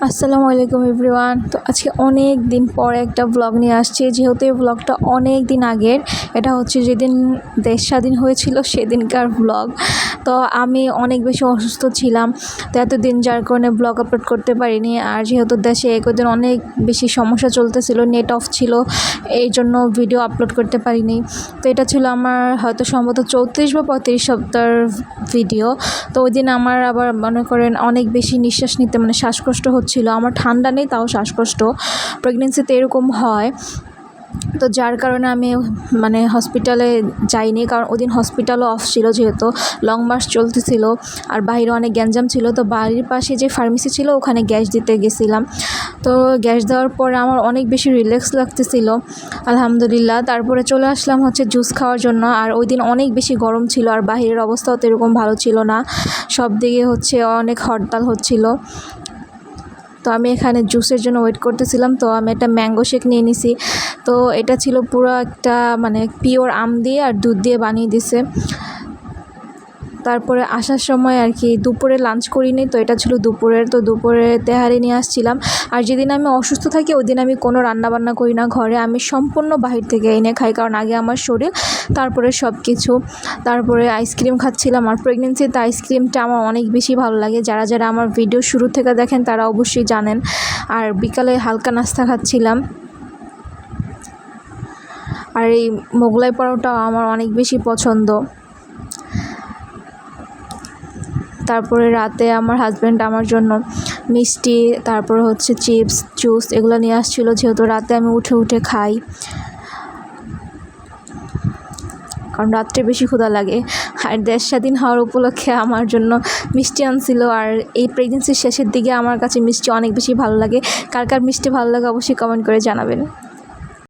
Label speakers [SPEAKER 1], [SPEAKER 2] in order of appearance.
[SPEAKER 1] আসসালামু আলাইকুম এভরিওয়ান। তো আজকে অনেক দিন পর একটা ব্লগ নিয়ে আসছি, যেহেতু এই ব্লগটা অনেক দিন আগের। এটা হচ্ছে যেদিন দেশ স্বাধীন হয়েছিল সেদিনকার ব্লগ। তো আমি অনেক বেশি অসুস্থ ছিলাম, তো এতদিন যার কারণে ব্লগ আপলোড করতে পারিনি। আর যেহেতু দেশে একদিন অনেক বেশি সমস্যা চলতেছিল, নেট অফ ছিল, এই জন্য ভিডিও আপলোড করতে পারিনি। তো এটা ছিল আমার হয়তো সম্ভবত 34 বা 35 সপ্তাহের ভিডিও। তো ওই দিন আমার আবার মনে করেন অনেক বেশি নিঃশ্বাস নিতে শ্বাসকষ্ট হচ্ছিল। আমার ঠান্ডা নেই, তাও শ্বাসকষ্ট। প্রেগনেন্সিতে এরকম হয়। তো যার কারণে আমি হসপিটালে যাইনি, কারণ ওদিন হসপিটালও অফ ছিল, যেহেতু লং মার্চ চলতেছিল আর বাইরে অনেক গ্যাঞ্জাম ছিল। তো বাড়ির পাশে যে ফার্মেসি ছিল ওখানে গ্যাস দিতে গেছিলাম। তো গ্যাস দেওয়ার পরে আমার অনেক বেশি রিল্যাক্স লাগতেছিল, আলহামদুলিল্লাহ। তারপরে চলে আসলাম হচ্ছে জুস খাওয়ার জন্য। আর ওই দিন অনেক বেশি গরম ছিল আর বাহিরের অবস্থাও তো এরকম ভালো ছিল না, সব দিকে হচ্ছে অনেক হরতাল হচ্ছিল। তো আমি এখানে জুসের জন্য ওয়েট করতেছিলাম। তো আমি একটা ম্যাঙ্গো শেক নিয়ে নিছি। তো এটা ছিল পুরো একটা পিওর আম দিয়ে আর দুধ দিয়ে বানিয়ে দিছে। তারপরে আসার সময় আর কি দুপুরে লাঞ্চ করিনি, তো এটা ছিল দুপুরের। তো দুপুরে তেহারি নিয়ে আসছিলাম। আর যেদিন আমি অসুস্থ থাকি ওই দিন আমি কোনো রান্নাবান্না করি না ঘরে, আমি সম্পূর্ণ বাহির থেকে এনে খাই, কারণ আগে আমার শরীর, তারপরে সব কিছু। তারপরে আইসক্রিম খাচ্ছিলাম। আর প্রেগনেন্সিতে আইসক্রিমটা আমার অনেক বেশি ভালো লাগে, যারা যারা আমার ভিডিও শুরু থেকে দেখেন তারা অবশ্যই জানেন। আর বিকালে হালকা নাস্তা খাচ্ছিলাম। আর এই মোগলাই পরোটাও আমার অনেক বেশি পছন্দ। তারপরে রাতে আমার হাজব্যান্ড আমার জন্য মিষ্টি, তারপরে হচ্ছে চিপস, জুস এগুলো নিয়ে আসছিলো, যেহেতু রাতে আমি উঠে উঠে খাই, কারণ রাত্রে বেশি ক্ষুধা লাগে। আর দেশ স্বাধীন হওয়ার উপলক্ষে আমার জন্য মিষ্টি আনছিল। আর এই প্রেগনেন্সির শেষের দিকে আমার কাছে মিষ্টি অনেক বেশি ভালো লাগে। কার কার মিষ্টি ভালো লাগে অবশ্যই কমেন্ট করে জানাবেন।